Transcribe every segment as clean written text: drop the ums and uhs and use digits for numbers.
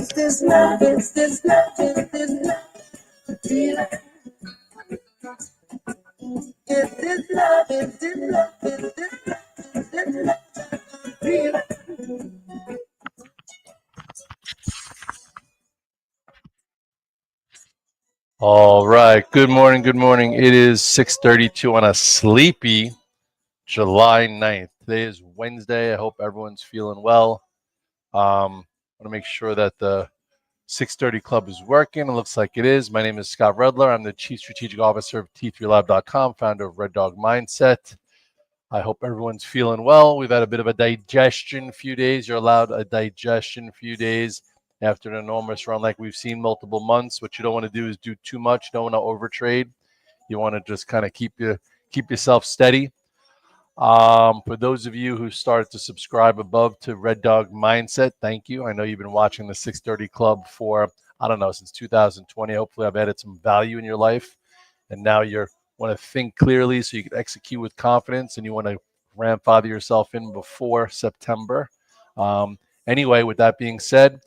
this love? Is this love? Is this love? Is this love? Is this love? Is this love? Is this love? All right. Good morning. Good morning. It is 6:32 on a sleepy July 9th. Today is Wednesday. I hope everyone's feeling well. I want to make sure that the 6:30 Club is working. It looks like it is. My name is Scott Redler. I'm the Chief Strategic Officer of T3Lab.com, founder of Red Dog Mindset. I hope everyone's feeling well. We've had a bit of a digestion few days. You're allowed a digestion few days after an enormous run like we've seen multiple months. What you don't want to do is do too much. You don't want to overtrade. You want to just kind of keep yourself steady. For those of you who started to subscribe above to Red Dog Mindset, thank you. I know you've been watching the 6:30 Club for, I don't know, since 2020. Hopefully I've added some value in your life. And now you want to think clearly so you can execute with confidence, and you want to grandfather yourself in before September. Anyway, with that being said,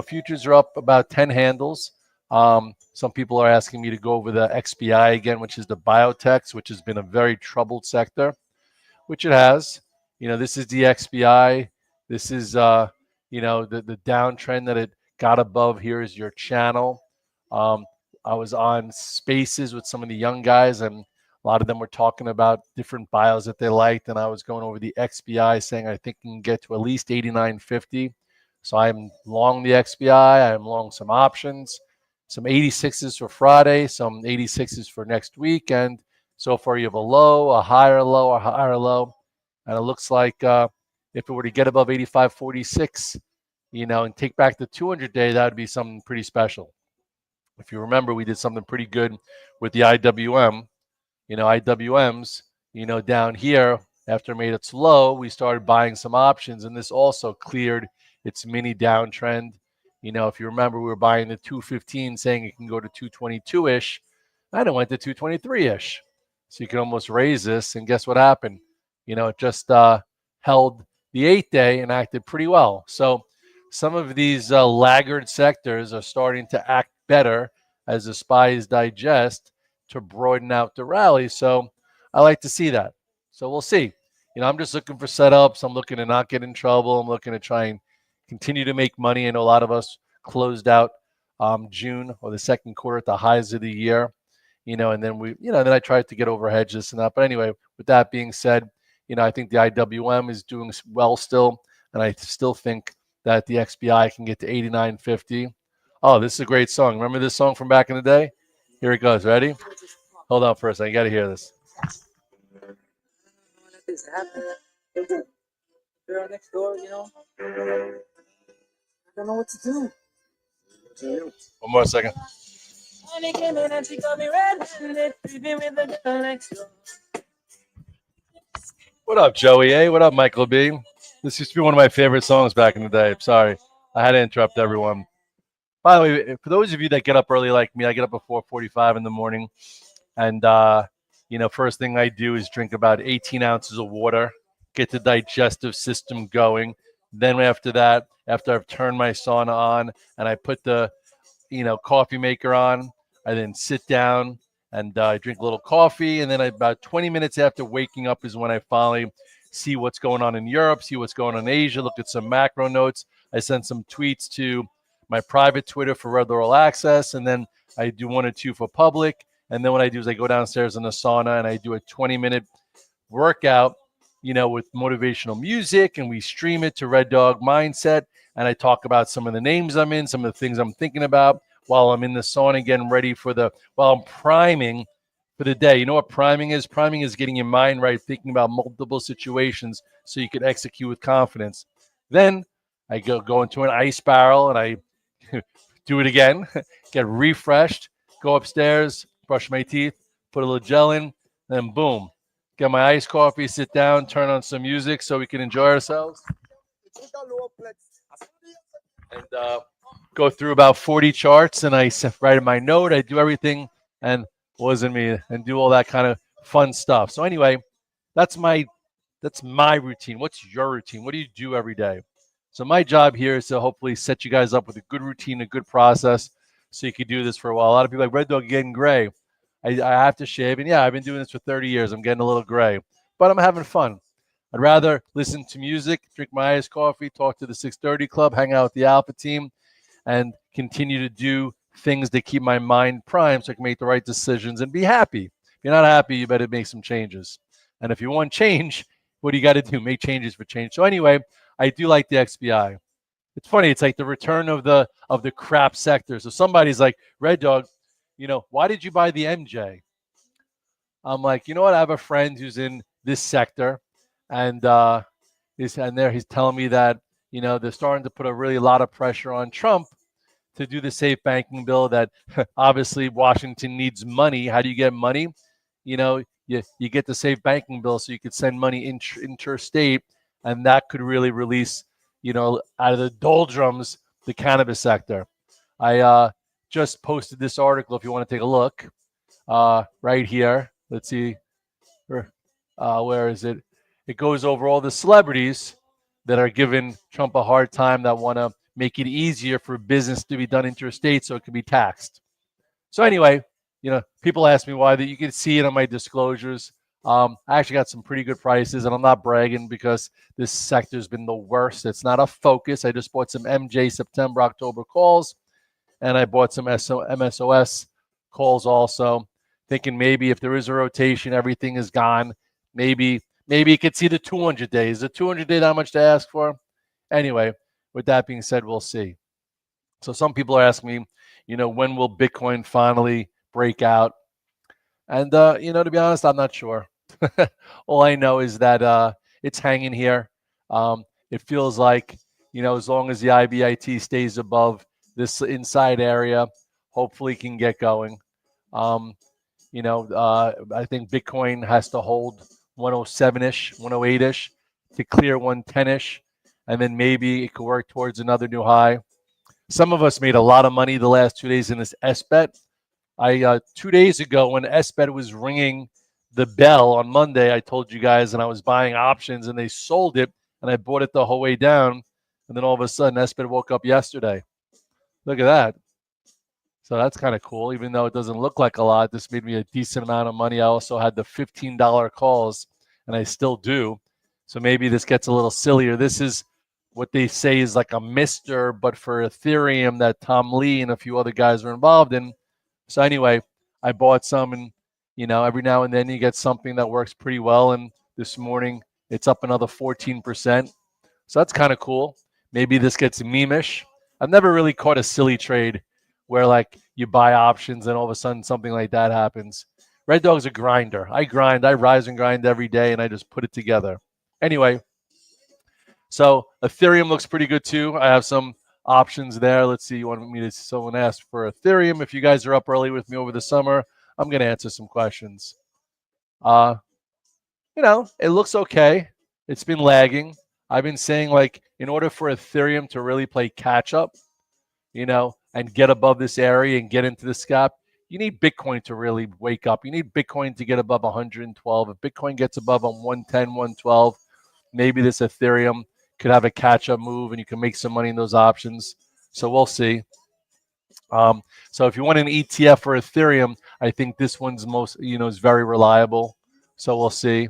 futures are up about 10 handles. Some people are asking me to go over the XBI again, which is the biotechs, which has been a very troubled sector, which it has. This is the XBI. This is, the downtrend that it got above. Here is your channel. I was on Spaces with some of the young guys, and a lot of them were talking about different bios that they liked, and I was going over the XBI saying I think you can get to at least 89.50. So I'm long the XBI. I'm long some options, some 86s for Friday, some 86s for next week, and so far you have a low, a higher low, a higher low, and it looks like if it were to get above 85.46, and take back the 200-day, that would be something pretty special. If you remember, we did something pretty good with the IWM. IWMs, down here, after it made its low, we started buying some options, and this also cleared its mini downtrend. If you remember, we were buying the 215, saying it can go to 222-ish, and it went to 223-ish. So you can almost raise this, and guess what happened? It just held the 8-day and acted pretty well. So some of these laggard sectors are starting to act better as the SPYs digest to broaden out the rally. So I like to see that. So we'll see. I'm just looking for setups. I'm looking to not get in trouble. I'm looking to try and continue to make money. I know a lot of us closed out June or the second quarter at the highs of the year, and then then I tried to get over hedges and that. But anyway, with that being said, I think the IWM is doing well still, and I still think that the XBI can get to 89.50. Oh, this is a great song. Remember this song from back in the day? Here it goes. Ready? Hold on for a second. You got to hear this. Girl next door, I don't know what to do. One more second. Came in and she got me red-handed, creeping with the girl next door. What up, Joey A? What up, Michael B? This used to be one of my favorite songs back in the day. Sorry. I had to interrupt everyone. By the way, for those of you that get up early like me, I get up at 4:45 in the morning. And, first thing I do is drink about 18 ounces of water, get the digestive system going. Then after that, after I've turned my sauna on and I put the, coffee maker on, I then sit down and I drink a little coffee. And then about 20 minutes after waking up is when I finally see what's going on in Europe, see what's going on in Asia, look at some macro notes. I send some tweets to my private Twitter for Redler All Access, and then I do one or two for public. And then what I do is I go downstairs in the sauna and I do a 20-minute workout, with motivational music, and we stream it to Red Dog Mindset. And I talk about some of the names I'm in, some of the things I'm thinking about while I'm in the sauna getting ready while I'm priming for the day. You know what priming is? Priming is getting your mind right, thinking about multiple situations so you can execute with confidence. Then I go into an ice barrel and I do it again, get refreshed, go upstairs, brush my teeth, put a little gel in, then boom, get my iced coffee, sit down, turn on some music so we can enjoy ourselves. And go through about 40 charts, and I write in my note, I do everything, and wasn't me, and do all that kind of fun stuff. So anyway, that's my routine. What's your routine? What do you do every day? So my job here is to hopefully set you guys up with a good routine, a good process, so you can do this for a while. A lot of people are like, Red Dog, you're getting gray. I have to shave. And yeah, I've been doing this for 30 years. I'm getting a little gray, but I'm having fun. I'd rather listen to music, drink my iced coffee, talk to the 630 Club, hang out with the Alpha team, and continue to do things that keep my mind primed so I can make the right decisions and be happy. If you're not happy, you better make some changes. And if you want change, what do you got to do? Make changes for change. So anyway, I do like the XBI. It's funny. It's like the return of the crap sector. So somebody's like, Red Dog, why did you buy the MJ? I'm like, you know what? I have a friend who's in this sector, and he's telling me that they're starting to put a really lot of pressure on Trump to do the safe banking bill. That obviously Washington needs money. How do you get money? You get the safe banking bill so you could send money interstate, and that could really release out of the doldrums the cannabis sector. I just posted this article if you want to take a look right here. Let's see, where is it? It goes over all the celebrities that are giving Trump a hard time, that want to make it easier for business to be done interstate so it can be taxed. So anyway, people ask me why. That you can see it on my disclosures. I actually got some pretty good prices, and I'm not bragging because this sector's been the worst. It's not a focus. I just bought some MJ September, October calls, and I bought some MSOS calls also, thinking maybe if there is a rotation, everything is gone. Maybe you could see the 200 days. The 200 day not much to ask for. Anyway, with that being said, we'll see. So some people are asking me, when will Bitcoin finally break out? And to be honest, I'm not sure. All I know is that it's hanging here. It feels like, as long as the IBIT stays above this inside area, hopefully can get going. I think Bitcoin has to hold 107-ish, 108-ish to clear 110-ish, and then maybe it could work towards another new high. Some of us made a lot of money the last 2 days in this SBET. 2 days ago when SBET was ringing the bell on Monday, I told you guys, and I was buying options, and they sold it, and I bought it the whole way down, and then all of a sudden SBET woke up yesterday. Look at that. So that's kind of cool. Even though it doesn't look like a lot, this made me a decent amount of money. I also had the $15 calls, and I still do. So maybe this gets a little sillier. This is what they say is like a mister, but for Ethereum that Tom Lee and a few other guys are involved in. So anyway, I bought some, and every now and then you get something that works pretty well. And this morning it's up another 14%. So that's kind of cool. Maybe this gets meme-ish. I've never really caught a silly trade where like you buy options and all of a sudden something like that happens. Red Dog's a grinder. I grind. I rise and grind every day, and I just put it together. Anyway, so Ethereum looks pretty good too. I have some options there. Let's see. You want me to? Someone asked for Ethereum. If you guys are up early with me over the summer, I'm going to answer some questions. It looks okay. It's been lagging. I've been saying, like, in order for Ethereum to really play catch up, and get above this area and get into the scalp, you need Bitcoin to really wake up. You need Bitcoin to get above 112. If Bitcoin gets above 110, 112, maybe this Ethereum could have a catch-up move, and you can make some money in those options. So we'll see. So if you want an ETF for Ethereum, I think this one's is very reliable. So we'll see.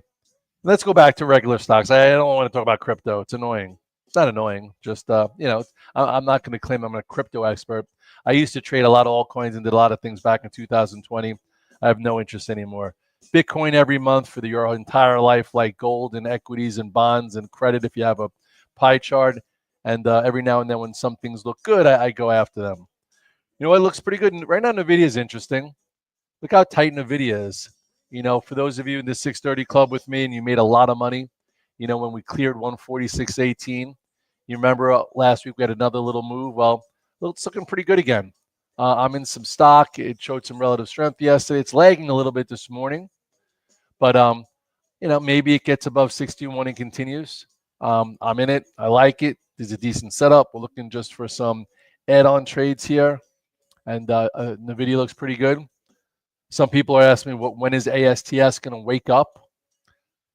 Let's go back to regular stocks. I don't want to talk about crypto. It's annoying. It's not annoying. Just, I'm not going to claim I'm a crypto expert. I used to trade a lot of altcoins and did a lot of things back in 2020. I have no interest anymore. Bitcoin every month for your entire life, like gold and equities and bonds and credit if you have a pie chart. And every now and then when some things look good, I go after them. You know what looks pretty good? Right now, Nvidia is interesting. Look how tight Nvidia is. For those of you in the 630 Club with me and you made a lot of money, when we cleared 146.18, you remember last week we had another little move. Well, it's looking pretty good again. I'm in some stock. It showed some relative strength yesterday. It's lagging a little bit this morning, but maybe it gets above 61 and continues. I'm in it. I like it. There's a decent setup. We're looking just for some add-on trades here, and Nvidia looks pretty good. Some people are asking me, when is ASTS going to wake up?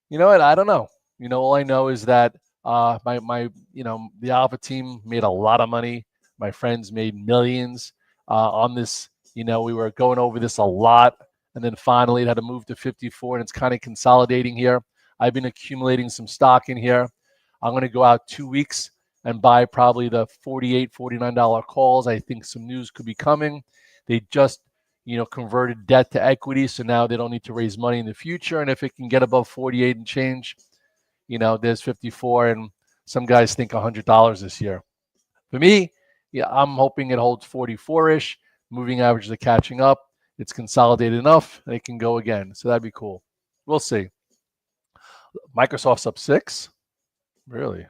You know what? I don't know. All I know is that The Alpha team made a lot of money. My friends made millions on this. We were going over this a lot, and then finally it had to move to 54, and it's kind of consolidating here. I've been accumulating some stock in here. I'm going to go out 2 weeks and buy probably the $48, $49 calls. I think some news could be coming. They just converted debt to equity, so now they don't need to raise money in the future. And if it can get above 48 and change, there's 54, and some guys think $100 this year. For me, yeah, I'm hoping it holds 44-ish. Moving averages are catching up. It's consolidated enough, and it can go again. So that'd be cool. We'll see. Microsoft's up 6. Really?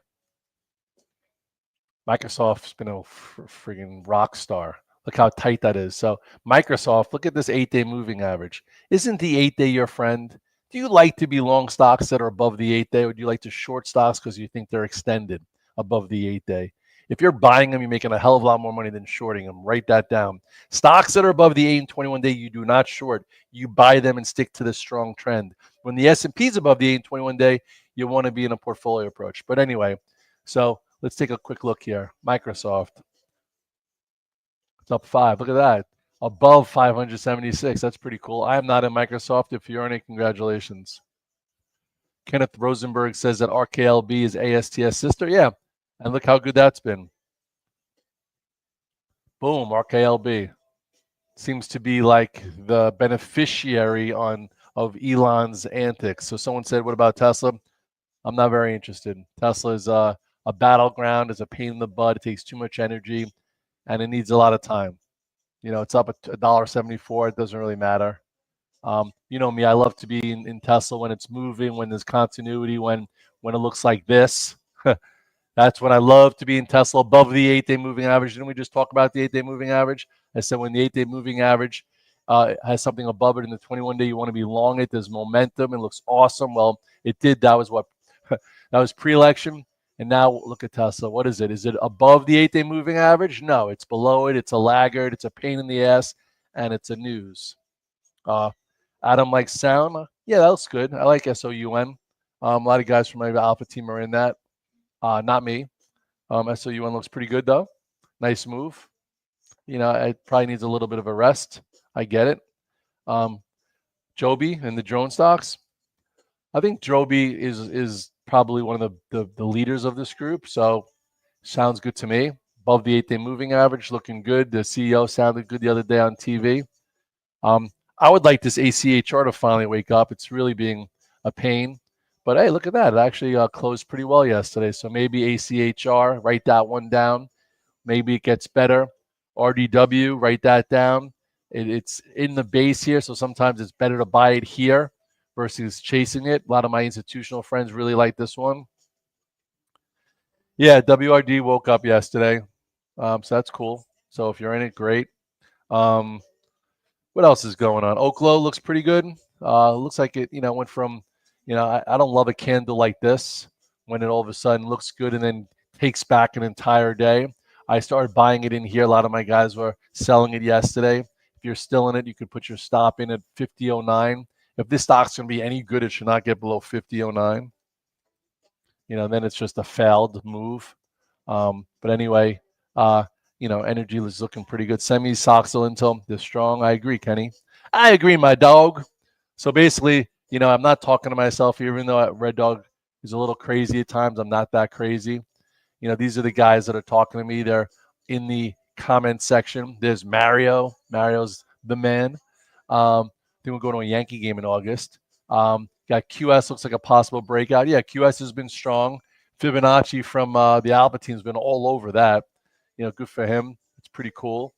Microsoft's been a friggin' rock star. Look how tight that is. So Microsoft, look at this 8-day moving average. Isn't the 8-day your friend? Do you like to be long stocks that are above the 8-day, or do you like to short stocks because you think they're extended above the 8-day? If you're buying them, you're making a hell of a lot more money than shorting them. Write that down. Stocks that are above the 8 and 21-day, you do not short. You buy them and stick to the strong trend. When the S&P is above the 8 and 21-day, you want to be in a portfolio approach. But anyway, so let's take a quick look here. Microsoft. It's up 5. Look at that. Above 576. That's pretty cool. I am not in Microsoft. If you're in it, congratulations. Kenneth Rosenberg says that RKLB is ASTS sister. Yeah. And look how good that's been. Boom, RKLB. Seems to be like the beneficiary of Elon's antics. So someone said, what about Tesla? I'm not very interested. Tesla is a battleground. It's a pain in the butt. It takes too much energy, and it needs a lot of time. It's up at $1.74. It doesn't really matter. You know me, I love to be in Tesla when it's moving, when there's continuity, when it looks like this. That's when I love to be in Tesla above the 8-day moving average. Didn't we just talk about the 8-day moving average? I said when the 8-day moving average has something above it in the 21-day, you want to be long it. There's momentum. It looks awesome. Well, it did. That was what that was pre-election. And now look at Tesla. What is it? Is it above the 8-day moving average? No, it's below it. It's a laggard. It's a pain in the ass, and it's a news. Adam likes sound. Yeah, that looks good. I like SOUN. A lot of guys from my Alpha team are in that. Not me. SOUN looks pretty good, though. Nice move. It probably needs a little bit of a rest. I get it. Joby and the drone stocks. I think Joby is probably one of the leaders of this group. So sounds good to me. Above the 8-day moving average, looking good. The CEO sounded good the other day on TV. I would like this ACHR to finally wake up. It's really being a pain. But hey, look at that. It actually closed pretty well yesterday. So maybe ACHR, write that one down. Maybe it gets better. RDW, write that down. It's in the base here, so sometimes it's better to buy it here versus chasing it. A lot of my institutional friends really like this one. Yeah, WRD woke up yesterday, so that's cool. So if you're in it, great. What else is going on? Oklo looks pretty good. Looks like it, went from, I don't love a candle like this when it all of a sudden looks good and then takes back an entire day. I started buying it in here. A lot of my guys were selling it yesterday. If you're still in it, you could put your stop in at 50.09. If this stock's going to be any good, it should not get below 50.09. Then it's just a failed move. But anyway, energy is looking pretty good. Semis, Soxel, Intel, they're strong. I agree, Kenny. I agree, my dog. So basically, I'm not talking to myself here, even though Red Dog is a little crazy at times. I'm not that crazy. These are the guys that are talking to me. They're in the comment section. There's Mario. Mario's the man. I think we're going to a Yankee game in August. Got QS, looks like a possible breakout. Yeah, QS has been strong. Fibonacci from the Alpha team's been all over that. Good for him. It's pretty cool.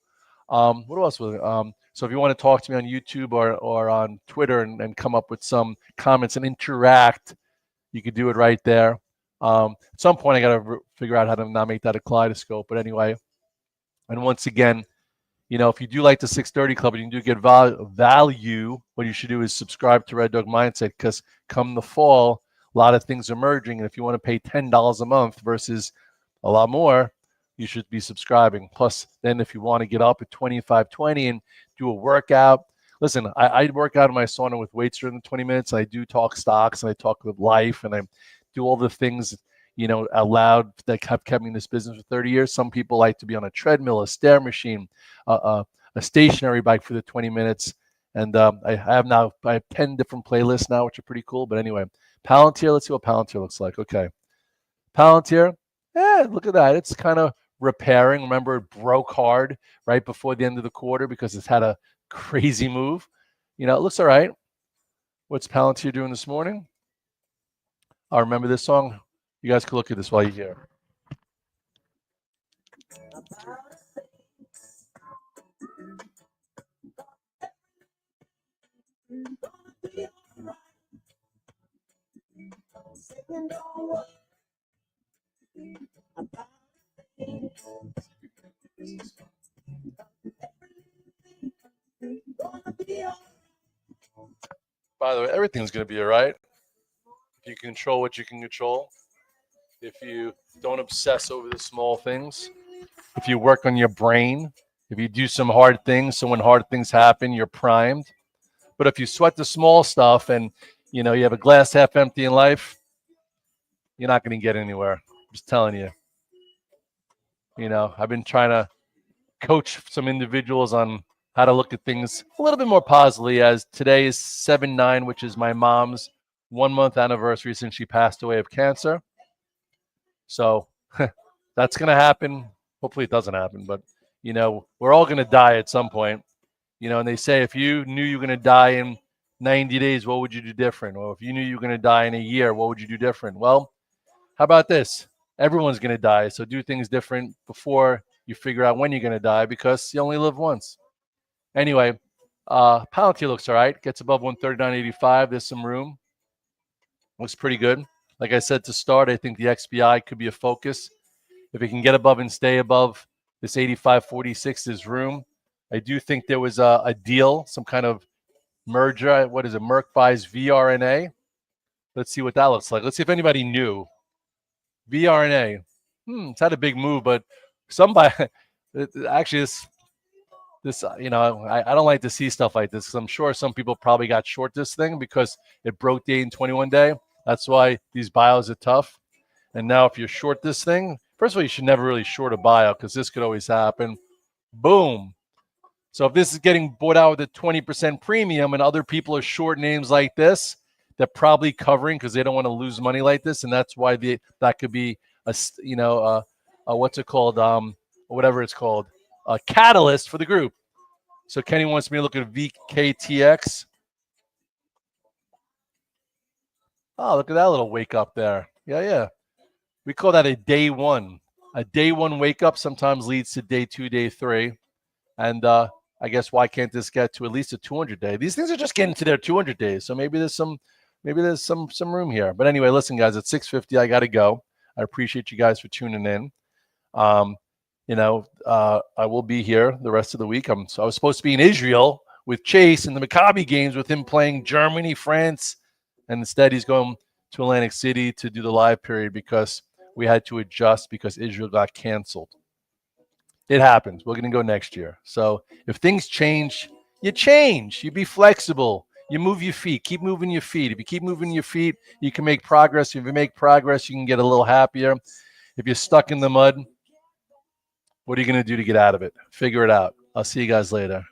What else was it? So if you want to talk to me on YouTube or on Twitter and come up with some comments and interact, you could do it right there. At some point, I got to figure out how to not make that a kaleidoscope. But anyway, and once again, if you do like the 630 Club and you do get value, what you should do is subscribe to Red Dog Mindset, because come the fall, a lot of things are merging. And if you want to pay $10 a month versus a lot more, you should be subscribing. Plus, then if you want to get up at 25:20 and do a workout, listen, I work out in my sauna with weights during the 20 minutes. I do talk stocks and I talk with life and I do all the things, allowed, that have kept me in this business for 30 years. Some people like to be on a treadmill, a stair machine, a stationary bike for the 20 minutes. And I have 10 different playlists now, which are pretty cool. But anyway, Palantir, let's see what Palantir looks like. Okay. Palantir, look at that. It's kind of repairing. Remember, it broke hard right before the end of the quarter because it's had a crazy move. It looks all right. What's Palantir doing this morning? I remember this song. You guys can look at this while you're here. By the way, everything's going to be all right. If you control what you can control, if you don't obsess over the small things, if you work on your brain, if you do some hard things, so when hard things happen, you're primed. But if you sweat the small stuff and, you have a glass half empty in life, you're not going to get anywhere. I'm just telling you. I've been trying to coach some individuals on how to look at things a little bit more positively, as today is 7/9, which is my mom's 1-month anniversary since she passed away of cancer. So that's going to happen. Hopefully it doesn't happen, but we're all going to die at some point. And they say, if you knew you were going to die in 90 days, what would you do different? Or if you knew you were going to die in a year, what would you do different? Well, how about this? Everyone's going to die. So do things different before you figure out when you're going to die, because you only live once. Anyway, Palantir looks all right. Gets above 139.85. There's some room. Looks pretty good. Like I said to start, I think the XBI could be a focus. If it can get above and stay above this 85.46, there's room. I do think there was a deal, some kind of merger. What is it? Merck buys VRNA. Let's see what that looks like. Let's see if anybody knew. VRNA. It's had a big move, but somebody actually this I don't like to see stuff like this, because I'm sure some people probably got short this thing because it broke the 8-21 day. That's why these bios are tough. And now if you're short this thing, first of all, you should never really short a bio, because this could always happen. Boom. So if this is getting bought out with a 20% premium and other people are short names like this, they're probably covering because they don't want to lose money like this. And that's why that could be what's it called? Whatever it's called, a catalyst for the group. So Kenny wants me to look at VKTX. Oh, look at that little wake up there. Yeah. We call that a day one. A day one wake up sometimes leads to day 2, day 3. And I guess why can't this get to at least a 200 day? These things are just getting to their 200 days. So maybe there's some room here. But anyway, listen, guys, at 6:50, I got to go. I appreciate you guys for tuning in. I will be here the rest of the week. So I was supposed to be in Israel with Chase in the Maccabi games with him playing Germany, France, and instead he's going to Atlantic City to do the live period because we had to adjust because Israel got canceled. It happens. We're going to go next year. So if things change, you change. You be flexible. You move your feet. Keep moving your feet. If you keep moving your feet, you can make progress. If you make progress, you can get a little happier. If you're stuck in the mud, what are you going to do to get out of it? Figure it out. I'll see you guys later.